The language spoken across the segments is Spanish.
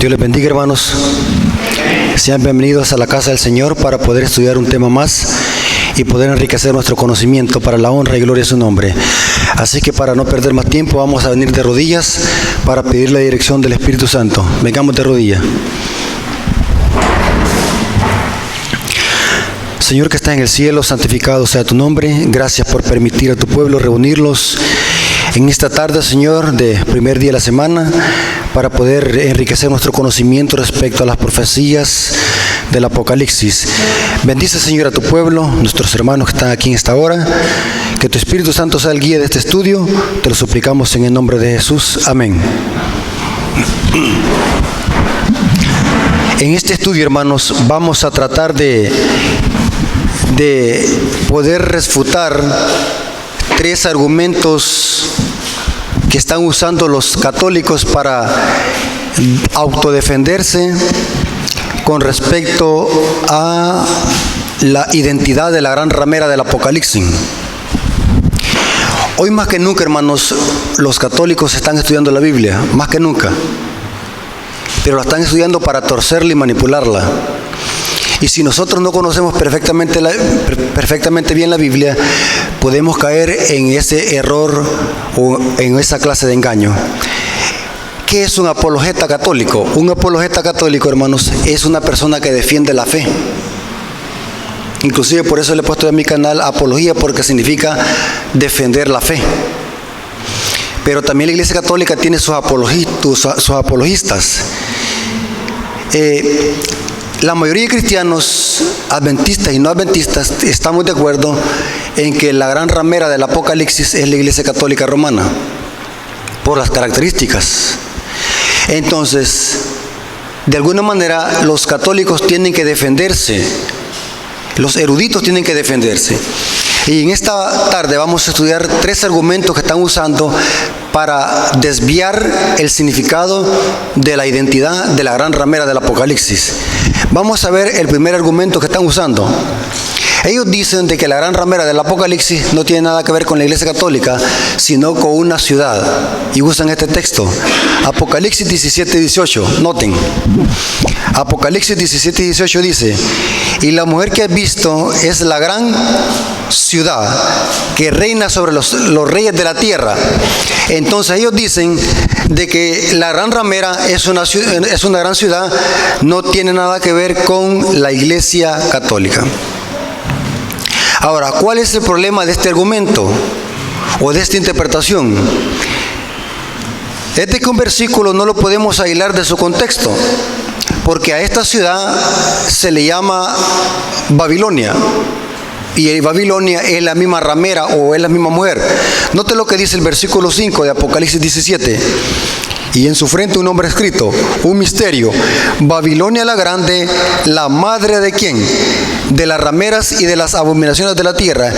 Dios les bendiga, hermanos. Sean bienvenidos a la casa del Señor para poder estudiar un tema más y poder enriquecer nuestro conocimiento para la honra y gloria de su nombre. Así que para no perder más tiempo, vamos a venir de rodillas para pedir la dirección del Espíritu Santo. Vengamos de rodillas. Señor que está en el cielo, santificado sea tu nombre. Gracias por permitir a tu pueblo reunirlos en esta tarde, Señor, de primer día de la semana, para poder enriquecer nuestro conocimiento respecto a las profecías del Apocalipsis. Bendice, Señor, a tu pueblo, nuestros hermanos que están aquí en esta hora. Que tu Espíritu Santo sea el guía de este estudio. Te lo suplicamos en el nombre de Jesús. Amén. En este estudio, hermanos, vamos a tratar de poder refutar tres argumentos que están usando los católicos para autodefenderse con respecto a la identidad de la gran ramera del Apocalipsis. Hoy más que nunca, hermanos, los católicos están estudiando la Biblia, más que nunca, pero la están estudiando para torcerla y manipularla. Y si nosotros no conocemos perfectamente bien la Biblia, podemos caer en ese error o en esa clase de engaño. ¿Qué es un apologeta católico? Un apologeta católico, hermanos, es una persona que defiende la fe. Inclusive por eso le he puesto en mi canal apología, porque significa defender la fe. Pero también la Iglesia Católica tiene sus apologistas. La mayoría de cristianos, adventistas y no adventistas, estamos de acuerdo en que la gran ramera del Apocalipsis es la Iglesia Católica Romana, por las características. Entonces, de alguna manera, los católicos tienen que defenderse, los eruditos tienen que defenderse. Y en esta tarde vamos a estudiar tres argumentos que están usando para desviar el significado de la identidad de la gran ramera del Apocalipsis. Vamos a ver el primer argumento que están usando. Ellos dicen de que la gran ramera del Apocalipsis no tiene nada que ver con la Iglesia Católica, sino con una ciudad. Y usan este texto, Apocalipsis 17:18. Noten, Apocalipsis 17:18 dice: y la mujer que has visto es la gran ciudad que reina sobre los reyes de la tierra. Entonces ellos dicen de que la gran ramera es una gran ciudad, no tiene nada que ver con la Iglesia Católica. Ahora, ¿cuál es el problema de este argumento o de esta interpretación? Es de que un versículo no lo podemos aislar de su contexto, porque a esta ciudad se le llama Babilonia. Y Babilonia es la misma ramera o es la misma mujer. Note lo que dice el versículo 5 de Apocalipsis 17. Y en su frente un nombre escrito, un misterio: Babilonia la grande, la madre de ¿quién? De las rameras y de las abominaciones de la tierra.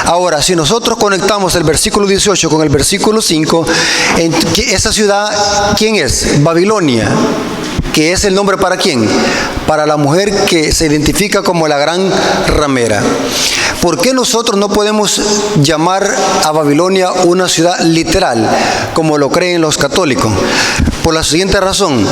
Ahora, si nosotros conectamos el versículo 18 con el versículo 5, esa ciudad, ¿quién es? Babilonia. ¿Que es el nombre para quién? Para la mujer que se identifica como la gran ramera. ¿Por qué nosotros no podemos llamar a Babilonia una ciudad literal, como lo creen los católicos? Por la siguiente razón.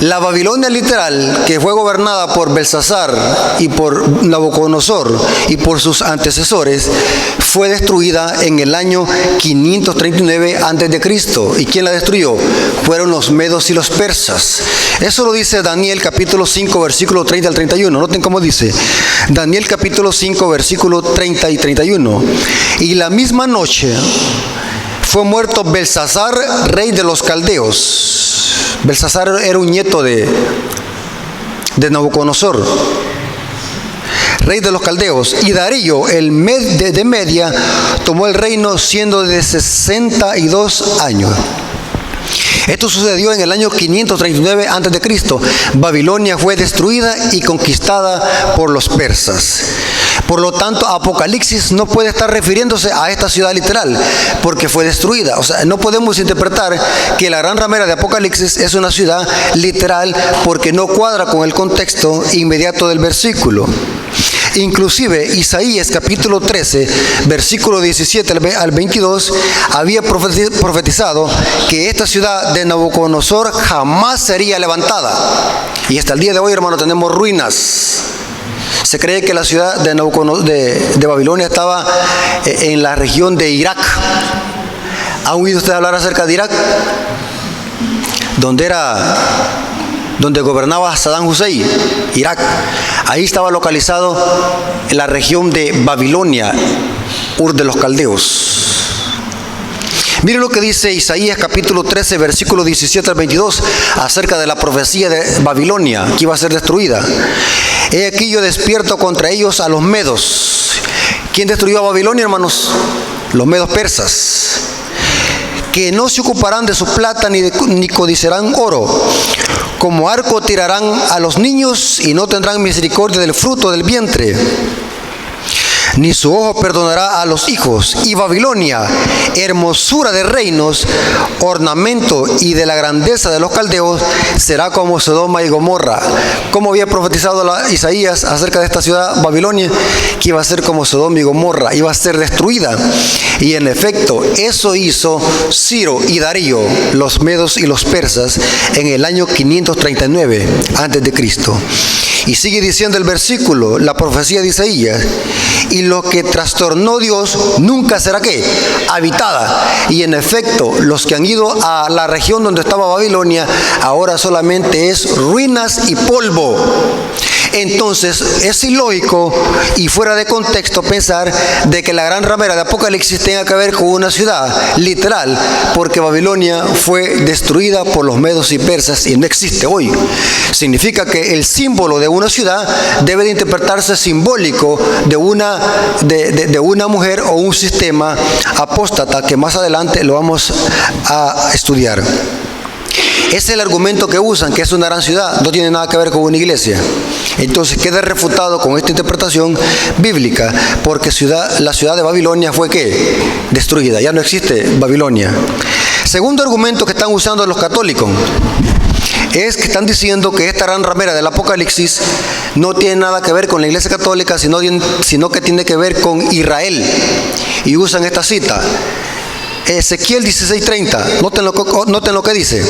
La Babilonia literal, que fue gobernada por Belsasar y por Nabucodonosor y por sus antecesores, fue destruida en el año 539 a.C. ¿Y quién la destruyó? Fueron los medos y los persas. Eso lo dice Daniel capítulo 5, versículo 30 al 31. Noten cómo dice. Daniel capítulo 5, versículo 30 y 31. Y la misma noche fue muerto Belsasar, rey de los caldeos. Belsasar era un nieto de Nabucodonosor, rey de los caldeos. Y Darío, el de Media, tomó el reino siendo de 62 años. Esto sucedió en el año 539 a.C. Babilonia fue destruida y conquistada por los persas. Por lo tanto, Apocalipsis no puede estar refiriéndose a esta ciudad literal, porque fue destruida. O sea, no podemos interpretar que la gran ramera de Apocalipsis es una ciudad literal, porque no cuadra con el contexto inmediato del versículo. Inclusive Isaías capítulo 13, versículo 17 al 22, había profetizado que esta ciudad de Nabucodonosor jamás sería levantada. Y hasta el día de hoy, hermano, tenemos ruinas. Se cree que la ciudad de Babilonia estaba en la región de Irak. ¿Han oído ustedes hablar acerca de Irak? Donde gobernaba Saddam Hussein, Irak. Ahí estaba localizado en la región de Babilonia, Ur de los Caldeos. Miren lo que dice Isaías capítulo 13, versículo 17 al 22, acerca de la profecía de Babilonia, que iba a ser destruida. He aquí yo despierto contra ellos a los medos. ¿Quién destruyó a Babilonia, hermanos? Los medos persas, que no se ocuparán de su plata ni codiciarán oro. Como arco tirarán a los niños y no tendrán misericordia del fruto del vientre. Ni su ojo perdonará a los hijos. Y Babilonia, hermosura de reinos, ornamento y de la grandeza de los caldeos, será como Sodoma y Gomorra. Como había profetizado Isaías acerca de esta ciudad, Babilonia, que iba a ser como Sodoma y Gomorra, iba a ser destruida. Y en efecto, eso hizo Ciro y Darío, los medos y los persas, en el año 539 a.C. Y sigue diciendo el versículo, la profecía de Isaías: y lo que trastornó Dios nunca será ¿qué? Habitada. Y en efecto, los que han ido a la región donde estaba Babilonia, ahora solamente es ruinas y polvo. Entonces es ilógico y fuera de contexto pensar de que la gran ramera de Apocalipsis tenga que ver con una ciudad literal, porque Babilonia fue destruida por los medos y persas y no existe hoy. Significa que el símbolo de una ciudad debe de interpretarse simbólico de una mujer o un sistema apóstata, que más adelante lo vamos a estudiar. Ese es el argumento que usan, que es una gran ciudad, no tiene nada que ver con una iglesia. Entonces queda refutado con esta interpretación bíblica, porque la ciudad de Babilonia fue ¿qué? Destruida, ya no existe Babilonia. Segundo argumento que están usando los católicos es que están diciendo que esta gran ramera del Apocalipsis no tiene nada que ver con la iglesia católica, sino que tiene que ver con Israel. Y usan esta cita. Ezequiel 16:30, noten lo que dice.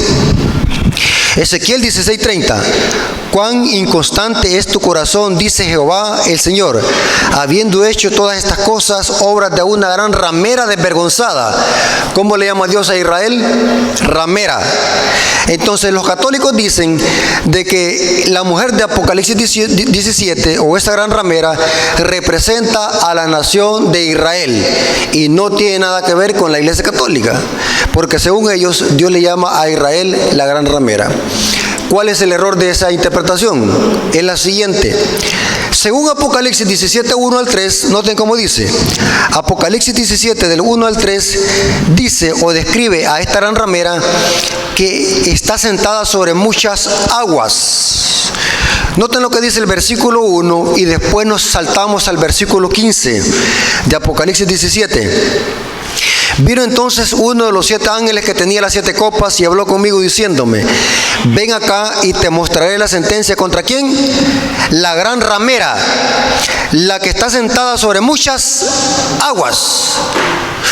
Ezequiel 16:30: cuán inconstante es tu corazón, dice Jehová el Señor, habiendo hecho todas estas cosas, obras de una gran ramera desvergonzada. ¿Cómo le llama Dios a Israel? Ramera. Entonces los católicos dicen de que la mujer de Apocalipsis 17, o esa gran ramera, representa a la nación de Israel y no tiene nada que ver con la iglesia católica, porque según ellos Dios le llama a Israel la gran ramera. ¿Cuál es el error de esa interpretación? Es la siguiente. Según Apocalipsis 17, 1 al 3, noten cómo dice. Apocalipsis 17, del 1 al 3, dice o describe a esta gran ramera que está sentada sobre muchas aguas. Noten lo que dice el versículo 1 y después nos saltamos al versículo 15 de Apocalipsis 17. Vino entonces uno de los 7 ángeles que tenía las 7 copas y habló conmigo diciéndome: ven acá y te mostraré la sentencia contra ¿quién? La gran ramera, la que está sentada sobre muchas aguas.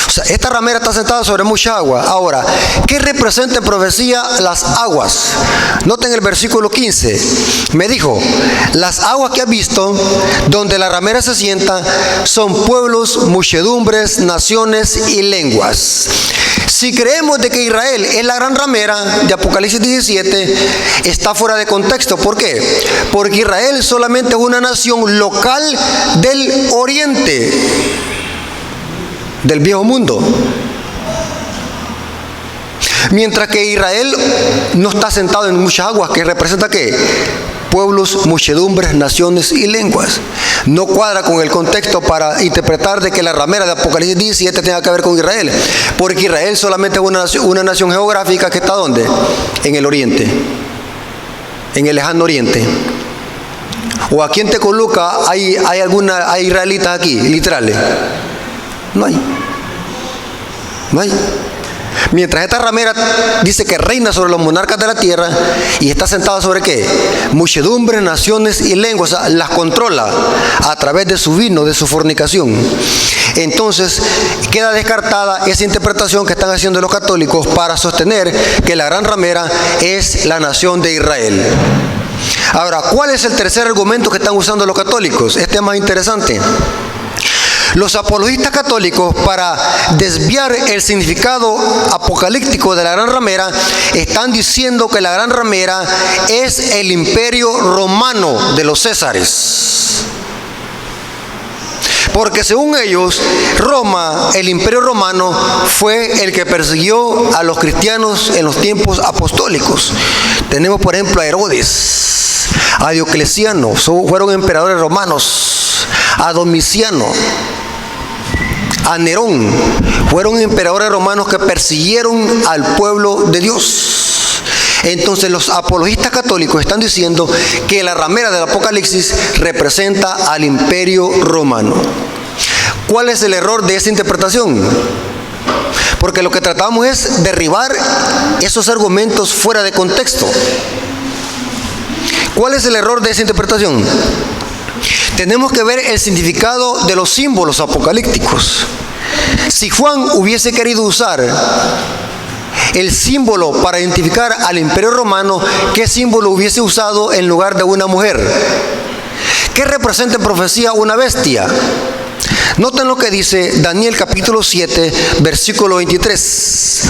O sea, esta ramera está sentada sobre mucha agua. Ahora, ¿qué representa en profecía las aguas? Noten el versículo 15. Me dijo: las aguas que has visto, donde la ramera se sienta, son pueblos, muchedumbres, naciones y lenguas. Si creemos de que Israel es la gran ramera de Apocalipsis 17, está fuera de contexto. ¿Por qué? Porque Israel solamente es una nación local del oriente, del viejo mundo. Mientras que Israel no está sentado en muchas aguas, que representa ¿qué? Pueblos, muchedumbres, naciones y lenguas. No cuadra con el contexto para interpretar de que la ramera de Apocalipsis 17 tenga que ver con Israel, porque Israel solamente es una nación geográfica que está ¿dónde? En el oriente, en el lejano oriente. ¿O aquí en Tecoluca hay israelitas aquí, literales? No hay. Mientras esta ramera dice que reina sobre los monarcas de la tierra y está sentada sobre ¿qué? Muchedumbres, naciones y lenguas, o sea, las controla a través de su vino, de su fornicación. Entonces queda descartada esa interpretación que están haciendo los católicos para sostener que la gran ramera es la nación de Israel. Ahora, ¿cuál es el tercer argumento que están usando los católicos? Este es más interesante. Los apologistas católicos, para desviar el significado apocalíptico de la gran ramera, están diciendo que la gran ramera es el imperio romano de los Césares. Porque según ellos, Roma, el imperio romano, fue el que persiguió a los cristianos en los tiempos apostólicos. Tenemos por ejemplo a Herodes, a Diocleciano, fueron emperadores romanos, a Domiciano, a Nerón, fueron emperadores romanos que persiguieron al pueblo de Dios. Entonces los apologistas católicos están diciendo que la ramera del Apocalipsis representa al imperio romano. ¿Cuál es el error de esa interpretación? Porque lo que tratamos es derribar esos argumentos fuera de contexto. ¿Cuál es el error de esa interpretación? Tenemos que ver el significado de los símbolos apocalípticos. Si Juan hubiese querido usar el símbolo para identificar al imperio romano, ¿qué símbolo hubiese usado en lugar de una mujer? ¿Qué representa en profecía una bestia? Noten lo que dice Daniel capítulo 7, versículo 23.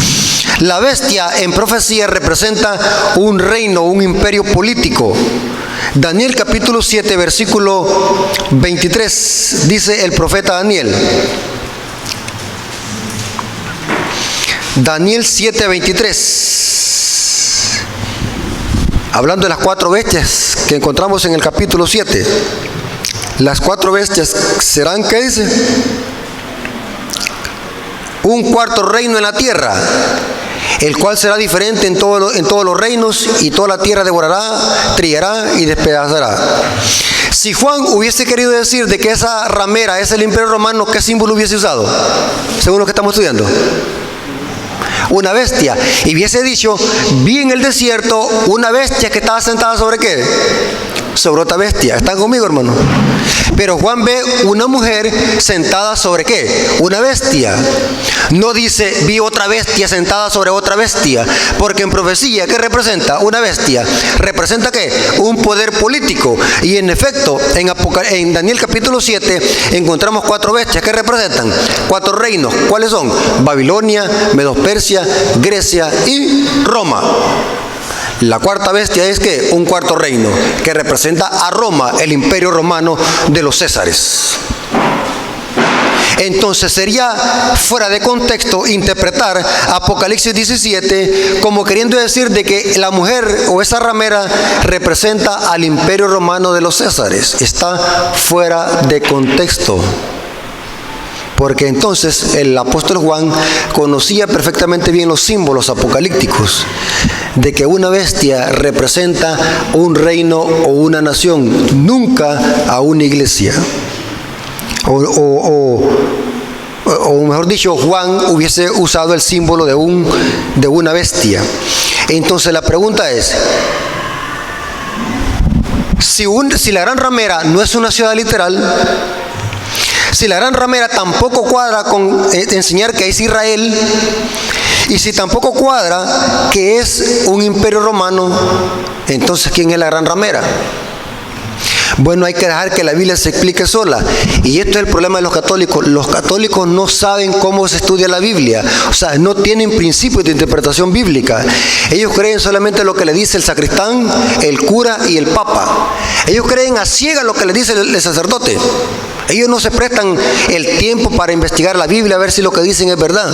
La bestia en profecía representa un reino, un imperio político. Daniel capítulo 7, versículo 23, dice el profeta Daniel. Daniel 7, 23. Hablando de las 4 bestias que encontramos en el capítulo 7. Las 4 bestias serán, ¿qué dice? Un cuarto reino en la tierra, el cual será diferente en todos los reinos, y toda la tierra devorará, trillará y despedazará. Si Juan hubiese querido decir de que esa ramera es el imperio romano, ¿qué símbolo hubiese usado? Según lo que estamos estudiando. Una bestia. Y hubiese dicho, vi en el desierto una bestia que estaba sentada sobre ¿qué? Sobre otra bestia. ¿Están conmigo, hermano? Pero Juan ve una mujer sentada sobre ¿qué? Una bestia. No dice, vi otra bestia sentada sobre otra bestia. Porque en profecía, ¿qué representa? Una bestia. ¿Representa qué? Un poder político. Y en efecto, en Daniel capítulo 7, encontramos 4 bestias. ¿Qué representan? 4 reinos. ¿Cuáles son? Babilonia, Medo-Persia, Grecia y Roma. La cuarta bestia es que un cuarto reino que representa a Roma, el imperio romano de los Césares. Entonces sería fuera de contexto interpretar Apocalipsis 17 como queriendo decir de que la mujer o esa ramera representa al imperio romano de los Césares. Está fuera de contexto. Porque entonces el apóstol Juan conocía perfectamente bien los símbolos apocalípticos de que una bestia representa un reino o una nación, nunca a una iglesia. O mejor dicho, Juan hubiese usado el símbolo de una bestia. Entonces la pregunta es, si la gran ramera no es una ciudad literal, si la gran ramera tampoco cuadra con enseñar que es Israel, y si tampoco cuadra que es un imperio romano, entonces ¿quién es la gran ramera? Bueno, hay que dejar que la Biblia se explique sola. Y esto es el problema de los católicos. Los católicos no saben cómo se estudia la Biblia. O sea, no tienen principios de interpretación bíblica. Ellos creen solamente lo que le dice el sacristán, el cura y el papa. Ellos creen a ciegas lo que le dice el sacerdote. Ellos no se prestan el tiempo para investigar la Biblia, a ver si lo que dicen es verdad.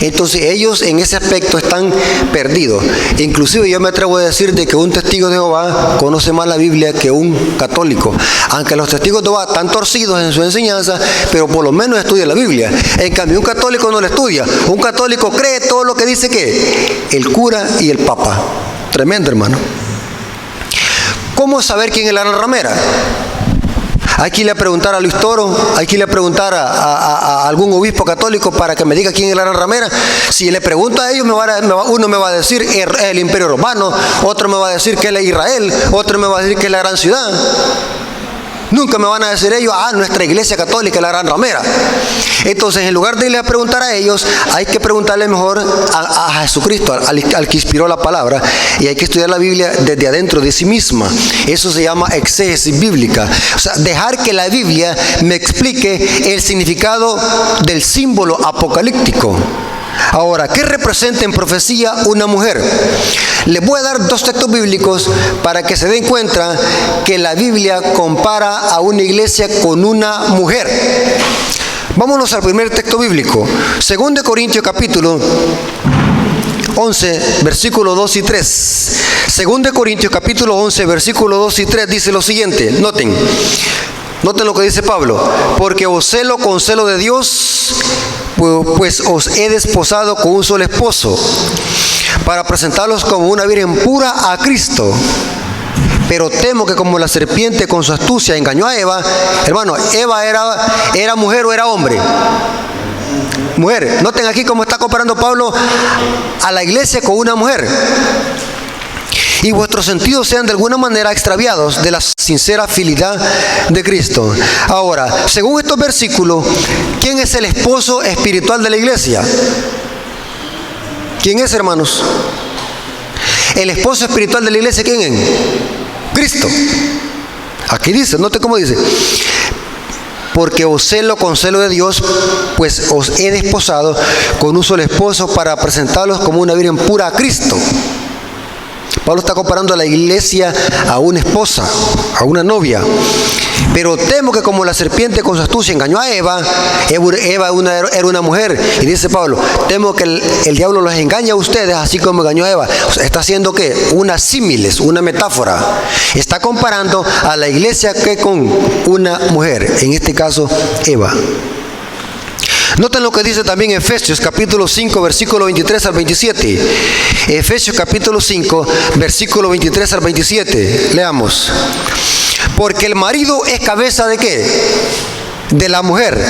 Entonces ellos en ese aspecto están perdidos. Inclusive yo me atrevo a decir de que un testigo de Jehová conoce más la Biblia que un católico. Aunque los testigos de Jehová están torcidos en su enseñanza, pero por lo menos estudian la Biblia. En cambio un católico no la estudia. Un católico cree todo lo que dice que el cura y el papa. Tremendo, hermano. ¿Cómo saber quién es la gran ramera? Hay que irle a preguntar a Luis Toro, hay que irle a preguntar a algún obispo católico para que me diga quién es la gran ramera. Si le pregunto a ellos, uno me va a decir el Imperio Romano, otro me va a decir que es Israel, otro me va a decir que es la gran ciudad. Nunca me van a decir ellos, nuestra iglesia católica es la gran ramera. Entonces, en lugar de irle a preguntar a ellos, hay que preguntarle mejor a Jesucristo, al que inspiró la palabra, y hay que estudiar la Biblia desde adentro de sí misma. Eso se llama exégesis bíblica. O sea, dejar que la Biblia me explique el significado del símbolo apocalíptico. Ahora, ¿qué representa en profecía una mujer? Les voy a dar 2 textos bíblicos para que se den cuenta que la Biblia compara a una iglesia con una mujer. Vámonos al primer texto bíblico. 2 Corintios capítulo 11, versículos 2 y 3. 2 Corintios capítulo 11, versículos 2 y 3 dice lo siguiente. Noten lo que dice Pablo. Porque os celo con celo de Dios, pues os he desposado con un solo esposo, para presentarlos como una virgen pura a Cristo. Pero temo que como la serpiente con su astucia engañó a Eva. Hermano, ¿Eva era mujer o era hombre? Mujer. Noten aquí cómo está comparando Pablo a la iglesia con una mujer. Y vuestros sentidos sean de alguna manera extraviados de la sincera fidelidad de Cristo. Ahora, según estos versículos, ¿quién es el esposo espiritual de la iglesia? ¿Quién es, hermanos? El esposo espiritual de la iglesia, ¿quién es? Cristo. Aquí dice, note cómo dice. Porque os celo con celo de Dios, pues os he desposado con un solo esposo para presentarlos como una virgen pura a Cristo. Pablo está comparando a la iglesia a una esposa, a una novia. Pero temo que como la serpiente con su astucia engañó a Eva era una mujer. Y dice Pablo, temo que el diablo los engañe a ustedes así como engañó a Eva. O sea, está haciendo ¿qué? Una símiles, una metáfora. Está comparando a la iglesia que con una mujer, en este caso Eva. Noten lo que dice también Efesios capítulo 5, versículo 23 al 27. Efesios capítulo 5, versículo 23 al 27. Leamos. Porque el marido es cabeza ¿de qué? De la mujer.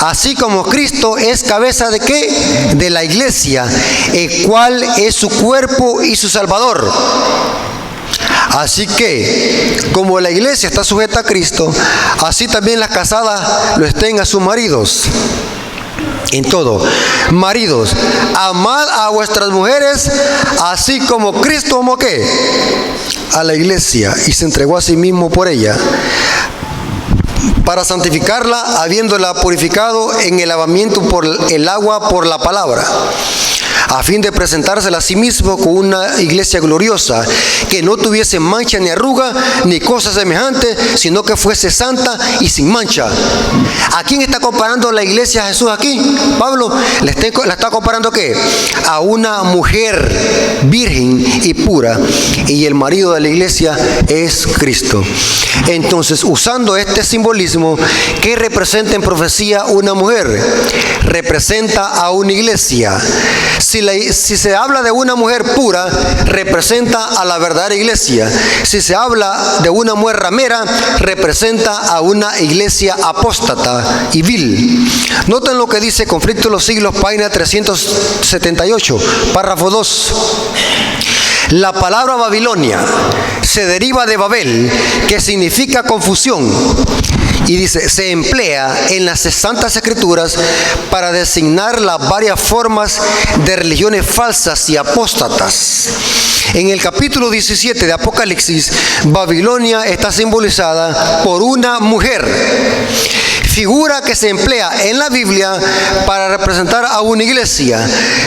Así como Cristo es cabeza ¿de qué? De la iglesia, el cual es su cuerpo y su salvador. Así que, como la iglesia está sujeta a Cristo, así también las casadas lo estén a sus maridos. En todo, maridos, amad a vuestras mujeres, así como Cristo amó ¿qué? A la iglesia y se entregó a sí mismo por ella, para santificarla, habiéndola purificado en el lavamiento por el agua por la palabra, a fin de presentársela a sí mismo con una iglesia gloriosa, que no tuviese mancha ni arruga, ni cosa semejante, sino que fuese santa y sin mancha. ¿A quién está comparando la iglesia a Jesús aquí? Pablo la está comparando ¿qué? A una mujer virgen y pura, y el marido de la iglesia es Cristo. Entonces, usando este simbolismo, ¿qué representa en profecía una mujer? Representa a una iglesia. Si se habla de una mujer pura, representa a la verdadera iglesia. Si se habla de una mujer ramera, representa a una iglesia apóstata y vil. Noten lo que dice Conflicto de los Siglos, página 378, párrafo 2. La palabra Babilonia se deriva de Babel, que significa confusión. Y dice, se emplea en las Santas Escrituras para designar las varias formas de religiones falsas y apóstatas. En el capítulo 17 de Apocalipsis, Babilonia está simbolizada por una mujer, figura que se emplea en la Biblia para representar a una iglesia,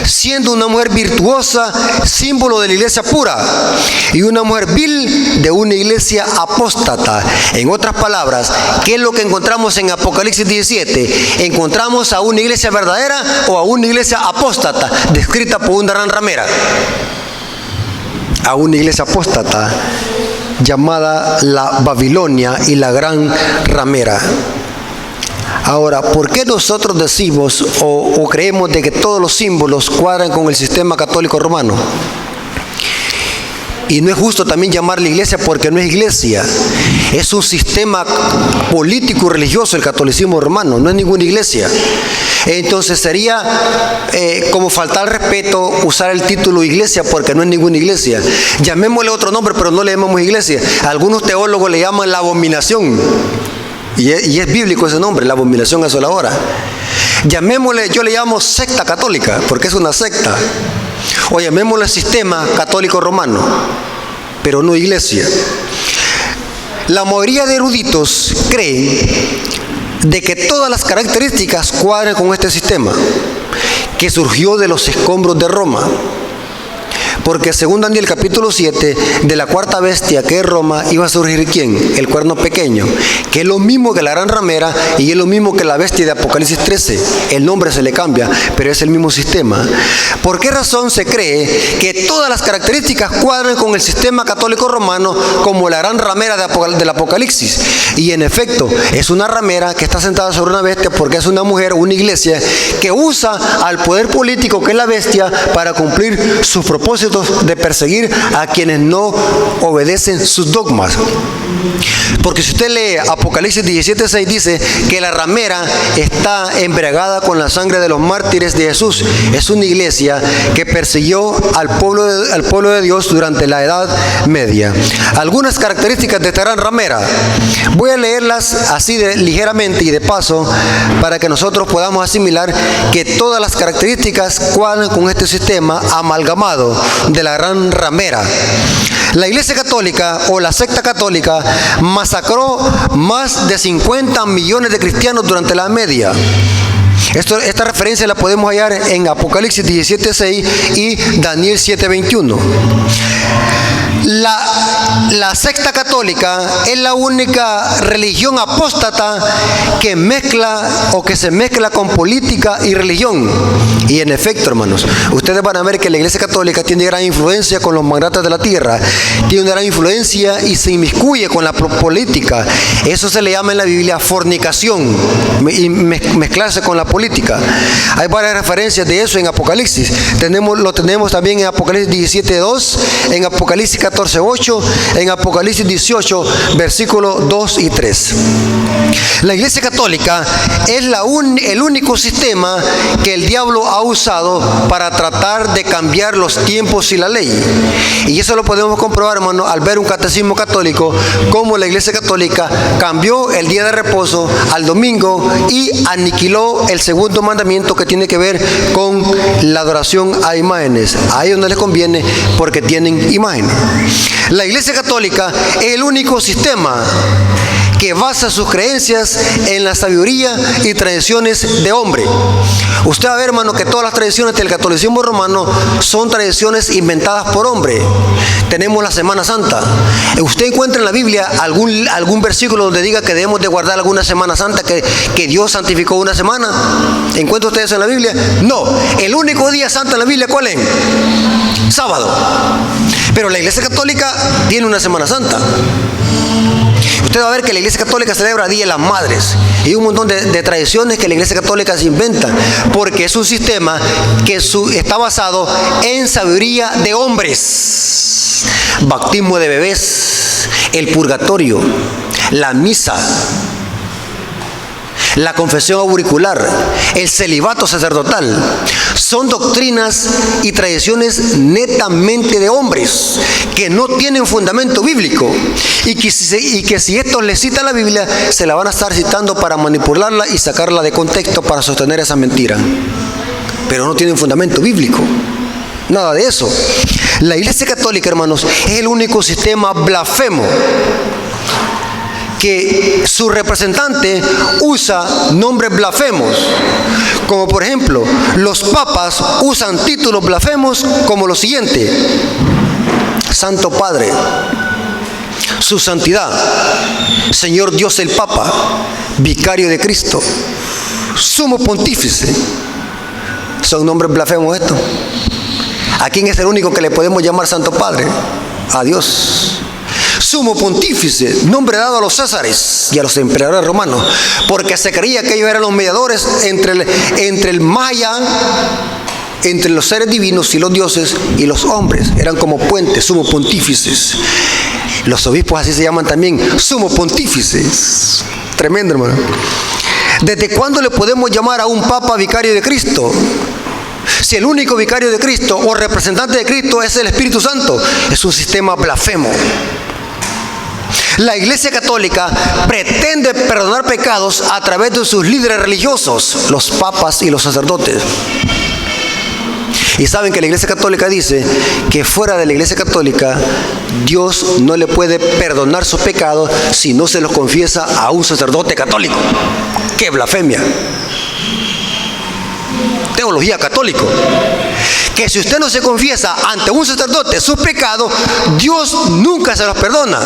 siendo una mujer virtuosa, símbolo de la iglesia pura, y una mujer vil de una iglesia apóstata. En otras palabras, ¿qué es lo que encontramos en Apocalipsis 17? ¿Encontramos a una iglesia verdadera o a una iglesia apóstata, descrita por una gran ramera? A una iglesia apóstata llamada la Babilonia y la gran ramera. Ahora, ¿por qué nosotros decimos o creemos de que todos los símbolos cuadran con el sistema católico romano? Y no es justo también llamarle iglesia porque no es iglesia. Es un sistema político y religioso el catolicismo romano, no es ninguna iglesia. Entonces sería como faltar al respeto usar el título iglesia porque no es ninguna iglesia. Llamémosle otro nombre, pero no le llamamos iglesia. Algunos teólogos le llaman la abominación. Y es bíblico ese nombre, la abominación asoladora. Llamémosle, yo le llamo secta católica, porque es una secta. O llamémosle sistema católico romano, pero no iglesia. La mayoría de eruditos creen de que todas las características cuadran con este sistema, que surgió de los escombros de Roma. Porque según Daniel capítulo 7, de la cuarta bestia que es Roma, iba a surgir ¿quién? El cuerno pequeño, que es lo mismo que la gran ramera y es lo mismo que la bestia de Apocalipsis 13. El nombre se le cambia, pero es el mismo sistema. ¿Por qué razón se cree que todas las características cuadran con el sistema católico romano como la gran ramera del Apocalipsis? Y en efecto, es una ramera que está sentada sobre una bestia porque es una mujer, una iglesia, que usa al poder político que es la bestia para cumplir sus propósitos de perseguir a quienes no obedecen sus dogmas. Porque si usted lee Apocalipsis 17:6, dice que la ramera está embriagada con la sangre de los mártires de Jesús. Es una iglesia que persiguió al pueblo de Dios durante la Edad Media. Algunas características de esta gran ramera, voy a leerlas así ligeramente y de paso para que nosotros podamos asimilar que todas las características cuadran con este sistema amalgamado de la gran ramera. La Iglesia Católica o la secta católica masacró más de 50 millones de cristianos durante la Edad Media. Esta referencia la podemos hallar en Apocalipsis 17:6 y Daniel 7:21. La secta católica es la única religión apóstata que se mezcla con política y religión. Y en efecto, hermanos, ustedes van a ver que la Iglesia Católica tiene gran influencia con los magnates de la tierra, tiene una gran influencia y se inmiscuye con la política. Eso se le llama en la Biblia fornicación, y mezclarse con la política. Hay varias referencias de eso en Apocalipsis. Lo tenemos también en Apocalipsis 17:2, en Apocalipsis 14:8, en Apocalipsis 18, versículos 2 y 3. La Iglesia Católica es el único sistema que el diablo ha usado para tratar de cambiar los tiempos y la ley. Y eso lo podemos comprobar, hermano, al ver un catecismo católico, cómo la Iglesia Católica cambió el día de reposo al domingo y aniquiló el segundo mandamiento que tiene que ver con la adoración a imágenes. A ellos no les conviene porque tienen imágenes. La Iglesia Católica es el único sistema que basa sus creencias en la sabiduría y tradiciones de hombre. Usted va a ver, hermano, que todas las tradiciones del catolicismo romano son tradiciones inventadas por hombre. Tenemos la Semana Santa. ¿Usted encuentra en la Biblia algún versículo donde diga que debemos de guardar alguna Semana Santa, que Dios santificó una semana? ¿Encuentra usted eso en la Biblia? No. El único día santo en la Biblia, ¿cuál es? Sábado. Pero la Iglesia Católica tiene una Semana Santa. Usted va a ver que la Iglesia Católica celebra Día de las Madres y un montón de tradiciones que la Iglesia Católica se inventa, porque es un sistema que está basado en sabiduría de hombres. Bautismo de bebés, el purgatorio, la misa, la confesión auricular, el celibato sacerdotal, son doctrinas y tradiciones netamente de hombres que no tienen fundamento bíblico y que si estos les citan la Biblia, se la van a estar citando para manipularla y sacarla de contexto para sostener esa mentira. Pero no tienen fundamento bíblico. Nada de eso. La Iglesia Católica, hermanos, es el único sistema blasfemo que su representante usa nombres blasfemos, como por ejemplo, los papas usan títulos blasfemos como lo siguiente: Santo Padre, su santidad, Señor Dios el Papa, vicario de Cristo, sumo pontífice. ¿Son nombres blasfemos estos? ¿A quién es el único que le podemos llamar Santo Padre? A Dios. Sumo pontífice, nombre dado a los césares y a los emperadores romanos, porque se creía que ellos eran los mediadores entre el más allá entre los seres divinos y los dioses y los hombres. Eran como puentes, sumo pontífices. Los obispos así se llaman también, sumo pontífices. Tremendo, hermano. ¿Desde cuándo le podemos llamar a un papa vicario de Cristo? Si el único vicario de Cristo o representante de Cristo es el Espíritu Santo, es un sistema blasfemo. La Iglesia Católica pretende perdonar pecados a través de sus líderes religiosos, los papas y los sacerdotes. Y saben que la Iglesia Católica dice que fuera de la Iglesia Católica Dios no le puede perdonar sus pecados si no se los confiesa a un sacerdote católico. ¡Qué blasfemia! Teología católica. Que si usted no se confiesa ante un sacerdote sus pecados, Dios nunca se los perdona.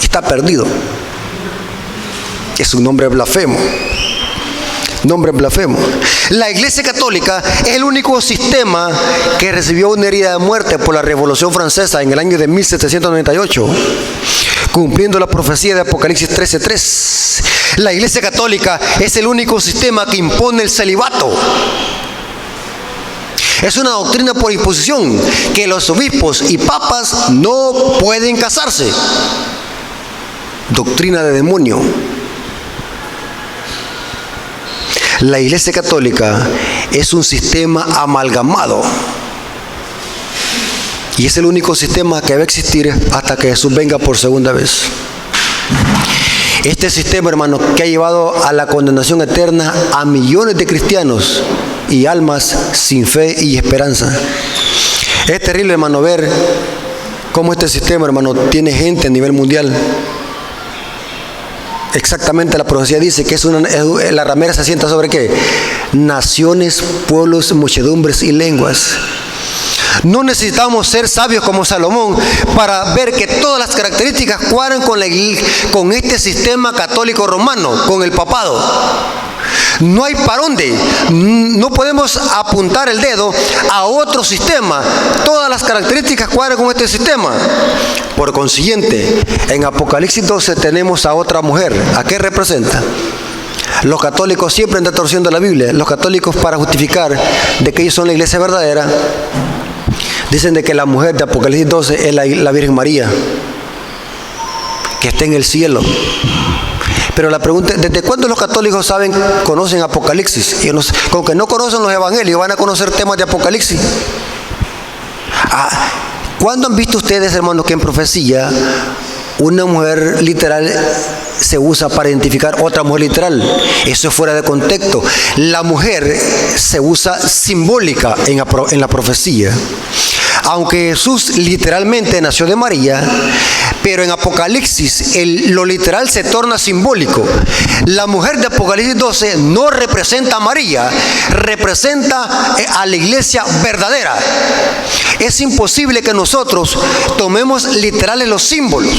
Está perdido. Es un nombre blasfemo. Nombre blasfemo. La Iglesia Católica es el único sistema que recibió una herida de muerte por la Revolución Francesa en el año de 1798, cumpliendo la profecía de Apocalipsis 13:3. La Iglesia Católica es el único sistema que impone el celibato. Es una doctrina por imposición que los obispos y papas no pueden casarse. Doctrina de demonio. La Iglesia Católica es un sistema amalgamado y es el único sistema que va a existir hasta que Jesús venga por segunda vez. Este sistema, hermano, que ha llevado a la condenación eterna a millones de cristianos y almas sin fe y esperanza. Es terrible, hermano, ver cómo este sistema, hermano, tiene gente a nivel mundial. Exactamente, la profecía dice que la ramera se asienta sobre ¿qué? Naciones, pueblos, muchedumbres y lenguas. No necesitamos ser sabios como Salomón para ver que todas las características cuadran con este sistema católico romano, con el papado. No hay para dónde. No podemos apuntar el dedo a otro sistema. Todas las características cuadran con este sistema. Por consiguiente, en Apocalipsis 12 tenemos a otra mujer. ¿A qué representa? Los católicos siempre están torciendo la Biblia. Los católicos, para justificar de que ellos son la iglesia verdadera, dicen de que la mujer de Apocalipsis 12 es la Virgen María, que está en el cielo. Pero la pregunta es, ¿desde cuándo los católicos conocen Apocalipsis? Y con que no conocen los evangelios, van a conocer temas de Apocalipsis. ¿Cuándo han visto ustedes, hermanos, que en profecía una mujer literal se usa para identificar otra mujer literal? Eso es fuera de contexto. La mujer se usa simbólica en la profecía. Aunque Jesús literalmente nació de María, pero en Apocalipsis lo literal se torna simbólico. La mujer de Apocalipsis 12 no representa a María, representa a la iglesia verdadera. Es imposible que nosotros tomemos literales los símbolos.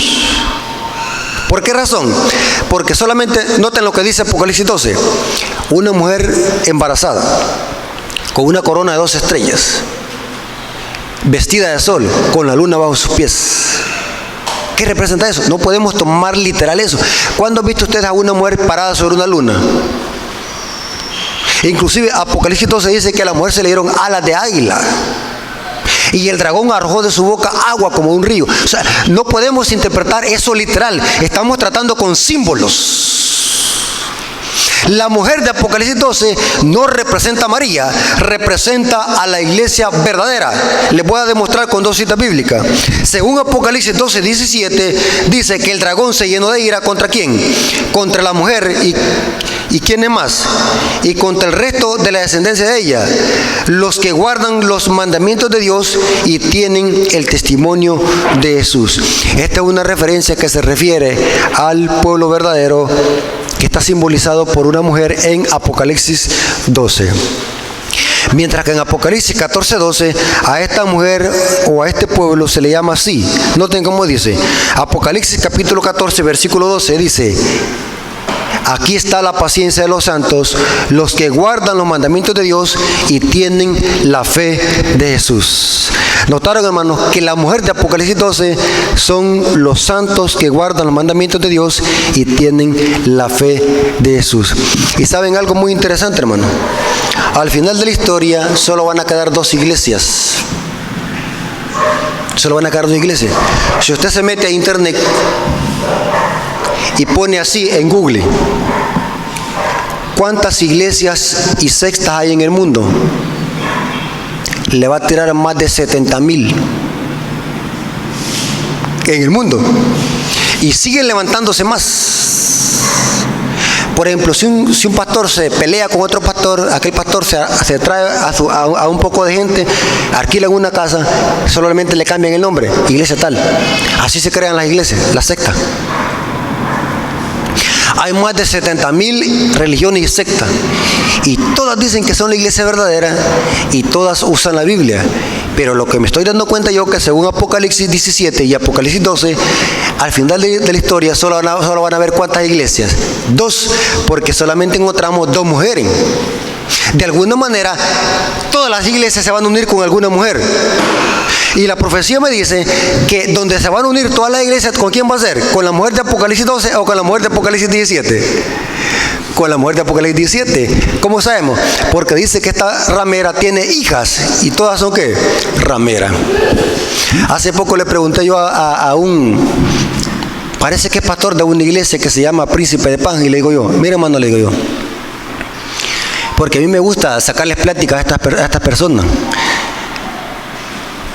¿Por qué razón? Porque solamente, noten lo que dice Apocalipsis 12, una mujer embarazada, con una corona de 2 estrellas, vestida de sol, con la luna bajo sus pies. ¿Qué representa eso? No podemos tomar literal eso. ¿Cuándo han visto ustedes a una mujer parada sobre una luna? Inclusive Apocalipsis 12 dice que a la mujer se le dieron alas de águila y el dragón arrojó de su boca agua como un río. O sea, no podemos interpretar eso literal. Estamos tratando con símbolos. La mujer de Apocalipsis 12 no representa a María, representa a la iglesia verdadera. Les voy a demostrar con 2 citas bíblicas. Según Apocalipsis 12:17, dice que el dragón se llenó de ira ¿contra quién? Contra la mujer y ¿quién es más? Y contra el resto de la descendencia de ella, los que guardan los mandamientos de Dios y tienen el testimonio de Jesús. Esta es una referencia que se refiere al pueblo verdadero, que está simbolizado por una mujer en Apocalipsis 12. Mientras que en Apocalipsis 14:12 a esta mujer o a este pueblo se le llama así. Noten cómo dice. Apocalipsis capítulo 14 versículo 12 dice: aquí está la paciencia de los santos, los que guardan los mandamientos de Dios y tienen la fe de Jesús. Notaron, hermanos, que la mujer de Apocalipsis 12 son los santos que guardan los mandamientos de Dios y tienen la fe de Jesús. Y saben algo muy interesante, hermano. Al final de la historia solo van a quedar dos iglesias. Solo van a quedar dos iglesias. Si usted se mete a internet y pone así en Google, ¿cuántas iglesias y sectas hay en el mundo? Le va a tirar más de 70,000 en el mundo. Y siguen levantándose más. Por ejemplo, si un pastor se pelea con otro pastor, aquel pastor se trae a un poco de gente, alquilan una casa, solamente le cambian el nombre, iglesia tal. Así se crean las iglesias, las sectas. Hay más de 70,000 religiones y sectas, y todas dicen que son la iglesia verdadera, y todas usan la Biblia. Pero lo que me estoy dando cuenta yo, que según Apocalipsis 17 y Apocalipsis 12, al final de la historia solo van a ver cuántas iglesias. 2, porque solamente encontramos 2 mujeres. De alguna manera, todas las iglesias se van a unir con alguna mujer. Y la profecía me dice que donde se van a unir todas las iglesias, ¿con quién va a ser? ¿Con la mujer de Apocalipsis 12 o con la mujer de Apocalipsis 17? Con la mujer de Apocalipsis 17. ¿Cómo sabemos? Porque dice que esta ramera tiene hijas. ¿Y todas son qué? Ramera. Hace poco le pregunté yo a un, parece que es pastor de una iglesia que se llama Príncipe de Paz, y le digo yo, mire, hermano, le digo yo, porque a mí me gusta sacarles plática a estas personas.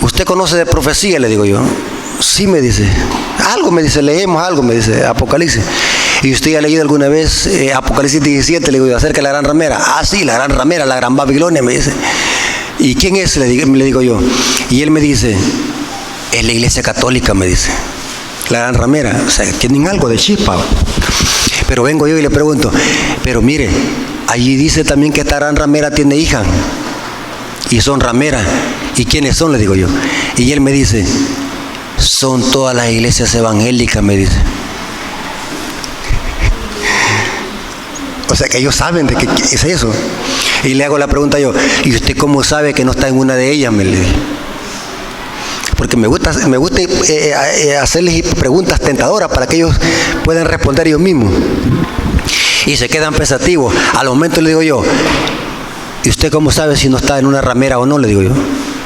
¿Usted conoce de profecía? Le digo yo. Sí, me dice. Algo me dice, leemos algo, me dice, Apocalipsis. ¿Y usted ya ha leído alguna vez Apocalipsis 17? Le digo yo, acerca de la gran ramera. Ah, sí, la gran ramera, la gran Babilonia, me dice. ¿Y quién es? Le digo yo. Y él me dice, es la iglesia católica, me dice. La gran ramera. O sea, tienen algo de chispa. Pero vengo yo y le pregunto, pero mire, allí dice también que esta gran ramera tiene hija. Y son rameras. ¿Y quiénes son? Le digo yo. Y él me dice, son todas las iglesias evangélicas, me dice. O sea que ellos saben de qué es eso. Y le hago la pregunta yo, ¿y usted cómo sabe que no está en una de ellas? Me le dije. Porque me gusta hacerles preguntas tentadoras para que ellos puedan responder ellos mismos. Y se quedan pensativos. Al momento le digo yo, ¿y usted cómo sabe si no está en una ramera o no? Le digo yo.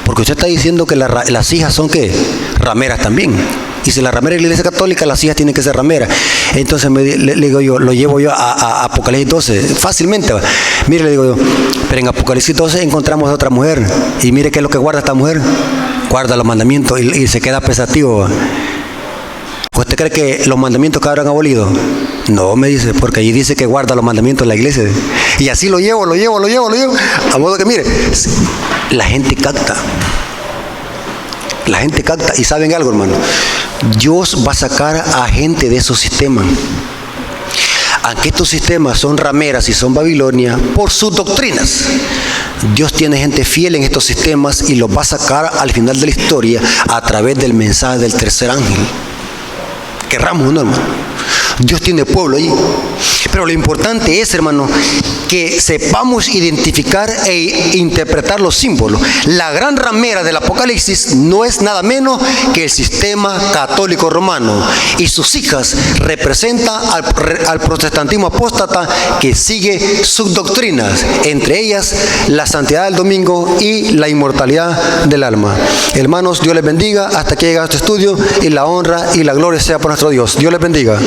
Porque usted está diciendo que las hijas son ¿qué? Rameras también. Y si la ramera es la iglesia católica, las hijas tienen que ser rameras. Entonces le digo yo, lo llevo yo a Apocalipsis 12, fácilmente. Mire, le digo yo, pero en Apocalipsis 12 encontramos a otra mujer. Y mire qué es lo que guarda esta mujer. Guarda los mandamientos y se queda pensativo. ¿Usted cree que los mandamientos que habrán abolido? No, me dice, porque allí dice que guarda los mandamientos de la iglesia. Y así lo llevo. A modo que, mire, la gente capta. La gente capta. Y saben algo, hermano. Dios va a sacar a gente de esos sistemas. Aunque estos sistemas son rameras y son Babilonia, por sus doctrinas, Dios tiene gente fiel en estos sistemas y los va a sacar al final de la historia a través del mensaje del tercer ángel. Querramos o no, hermano. Dios tiene pueblo ahí. Pero lo importante es, hermano, que sepamos identificar e interpretar los símbolos. La gran ramera del Apocalipsis no es nada menos que el sistema católico romano. Y sus hijas representan al protestantismo apóstata que sigue sus doctrinas, entre ellas la santidad del domingo y la inmortalidad del alma. Hermanos, Dios les bendiga. Hasta que llega este estudio, y la honra y la gloria sea por nuestro Dios. Dios les bendiga.